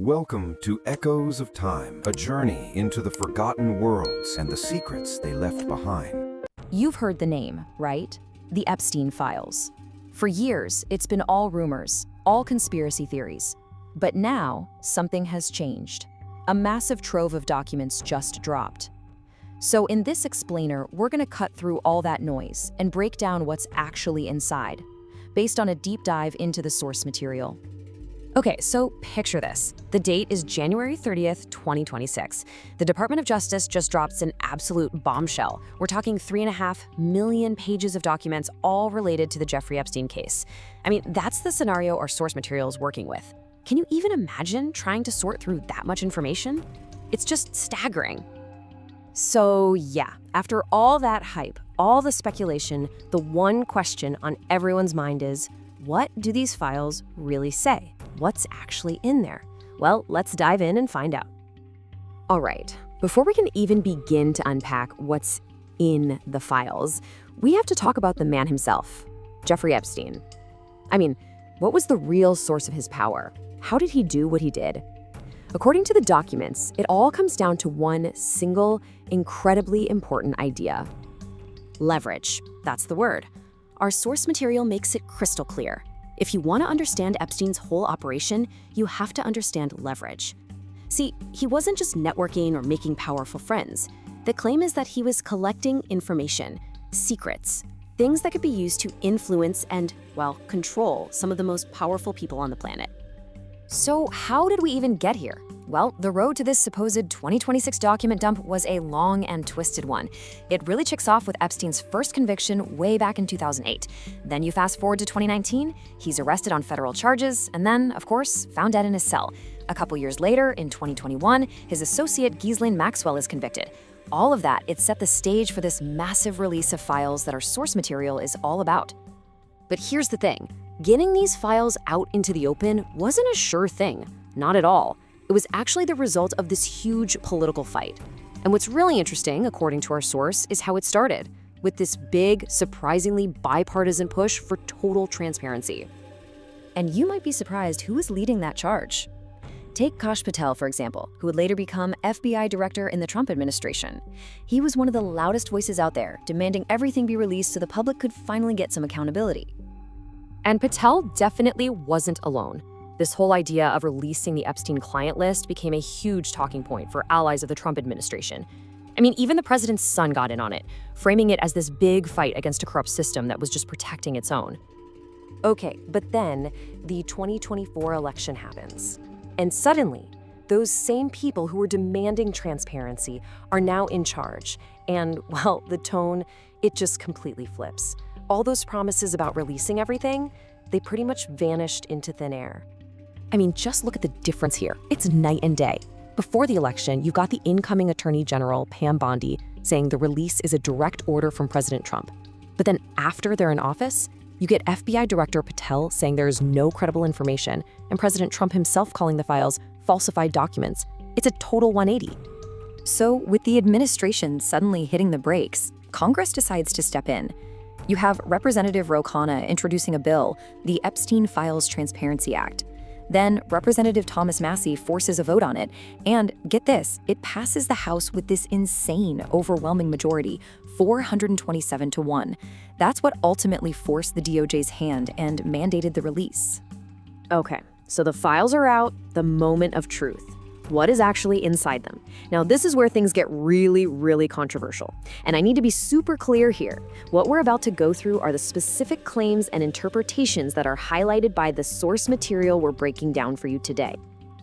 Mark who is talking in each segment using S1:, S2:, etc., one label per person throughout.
S1: Welcome to Echoes of Time, a journey into the forgotten worlds and the secrets they left behind.
S2: You've heard the name, right? The Epstein files. For years, it's been all rumors, all conspiracy theories. But now, something has changed. A massive trove of documents just dropped. So in this explainer, we're going to cut through all that noise and break down what's actually inside, based on a deep dive into the source material.
S3: Okay, so picture this. The date is January 30th, 2026. The Department of Justice just drops an absolute bombshell. We're talking 3.5 million pages of documents, all related to the Jeffrey Epstein case. I mean, that's the scenario our source material is working with. Can you even imagine trying to sort through that much information? It's just staggering. So yeah, after all that hype, all the speculation, the one question on everyone's mind is, what do these files really say? What's actually in there? Well, let's dive in and find out. All right, before we can even begin to unpack what's in the files, we have to talk about the man himself, Jeffrey Epstein. I mean, what was the real source of his power? How did he do what he did? According to the documents, it all comes down to one single, incredibly important idea. Leverage, that's the word. Our source material makes it crystal clear. If you want to understand Epstein's whole operation, you have to understand leverage. See, he wasn't just networking or making powerful friends. The claim is that he was collecting information, secrets, things that could be used to influence and, well, control some of the most powerful people on the planet.
S2: So how did we even get here? Well, the road to this supposed 2026 document dump was a long and twisted one. It really kicks off with Epstein's first conviction way back in 2008. Then you fast forward to 2019, he's arrested on federal charges, and then, of course, found dead in his cell. A couple years later, in 2021, his associate Ghislaine Maxwell is convicted. All of that, it set the stage for this massive release of files that our source material is all about.
S3: But here's the thing. Getting these files out into the open wasn't a sure thing. Not at all. It was actually the result of this huge political fight. And what's really interesting, according to our source, is how it started, with this big, surprisingly bipartisan push for total transparency.
S2: And you might be surprised who is leading that charge. Take Kash Patel, for example, who would later become FBI director in the Trump administration. He was one of the loudest voices out there, demanding everything be released so the public could finally get some accountability.
S3: And Patel definitely wasn't alone. This whole idea of releasing the Epstein client list became a huge talking point for allies of the Trump administration. I mean, even the president's son got in on it, framing it as this big fight against a corrupt system that was just protecting its own. Okay, but then the 2024 election happens. And suddenly, those same people who were demanding transparency are now in charge. And, well, the tone, it just completely flips. All those promises about releasing everything, they pretty much vanished into thin air. I mean, just look at the difference here. It's night and day. Before the election, you've got the incoming Attorney General, Pam Bondi, saying the release is a direct order from President Trump. But then after they're in office, you get FBI Director Patel saying there is no credible information, and President Trump himself calling the files falsified documents. It's a total 180.
S2: So with the administration suddenly hitting the brakes, Congress decides to step in. You have Representative Ro Khanna introducing a bill, the Epstein Files Transparency Act. Then Representative Thomas Massie forces a vote on it, and get this, it passes the House with this insane, overwhelming majority, 427 to 1. That's what ultimately forced the DOJ's hand and mandated the release.
S3: Okay, so the files are out, the moment of truth. What is actually inside them? Now, this is where things get really, really controversial. And I need to be super clear here. What we're about to go through are the specific claims and interpretations that are highlighted by the source material we're breaking down for you today.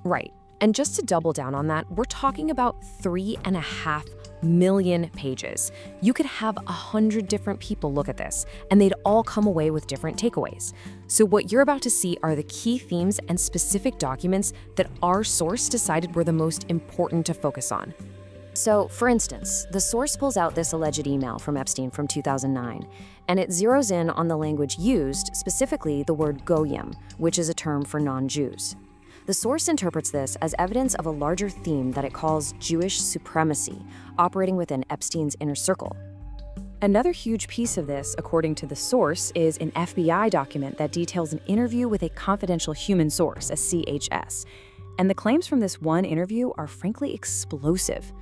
S3: Right. And just to double down on that, we're talking about 3.5 million pages. You could have 100 different people look at this, and they'd all come away with different takeaways. So what you're about to see are the key themes and specific documents that our source decided were the most important to focus on. So, for instance, the source pulls out this alleged email from Epstein from 2009, and it zeroes in on the language used, specifically the word goyim, which is a term for non-Jews. The source interprets this as evidence of a larger theme that it calls Jewish supremacy, operating within Epstein's inner circle. Another huge piece of this, according to the source, is an FBI document that details an interview with a confidential human source, a CHS. And the claims from this one interview are frankly explosive.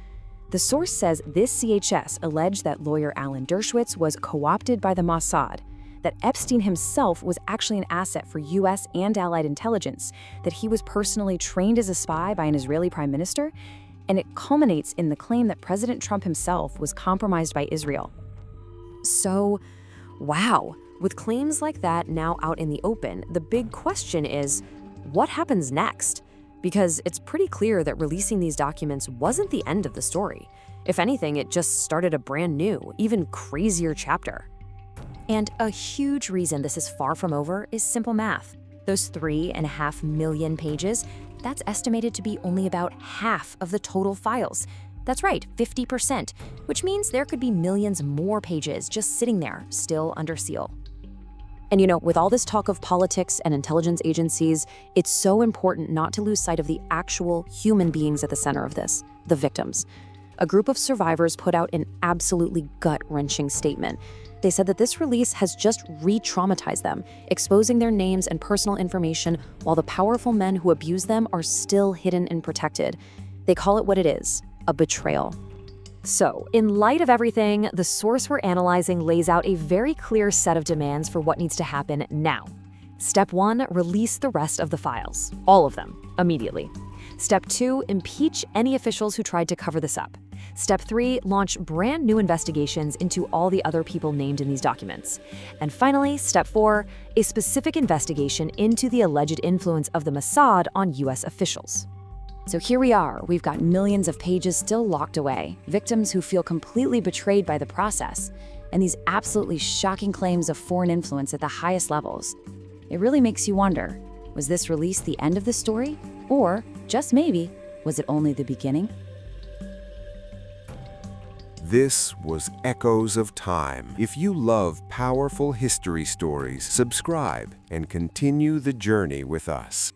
S3: The source says this CHS alleged that lawyer Alan Dershowitz was co-opted by the Mossad, that Epstein himself was actually an asset for US and allied intelligence, that he was personally trained as a spy by an Israeli prime minister, and it culminates in the claim that President Trump himself was compromised by Israel.
S2: So, wow, with claims like that now out in the open, the big question is, what happens next? Because it's pretty clear that releasing these documents wasn't the end of the story. If anything, it just started a brand new, even crazier chapter. And a huge reason this is far from over is simple math. Those 3.5 million pages, that's estimated to be only about half of the total files. That's right, 50%, which means there could be millions more pages just sitting there, still under seal.
S3: And you know, with all this talk of politics and intelligence agencies, it's so important not to lose sight of the actual human beings at the center of this, the victims. A group of survivors put out an absolutely gut-wrenching statement. They said that this release has just re-traumatized them, exposing their names and personal information while the powerful men who abuse them are still hidden and protected. They call it what it is, a betrayal.
S2: So, in light of everything, the source we're analyzing lays out a very clear set of demands for what needs to happen now. Step 1, release the rest of the files, all of them, immediately. Step 2, impeach any officials who tried to cover this up. Step 3, launch brand new investigations into all the other people named in these documents. And finally, Step 4, a specific investigation into the alleged influence of the Mossad on US officials.
S3: So here we are, we've got millions of pages still locked away, victims who feel completely betrayed by the process, and these absolutely shocking claims of foreign influence at the highest levels. It really makes you wonder, was this release the end of the story? Or, just maybe, was it only the beginning?
S1: This was Echoes of Time. If you love powerful history stories, subscribe and continue the journey with us.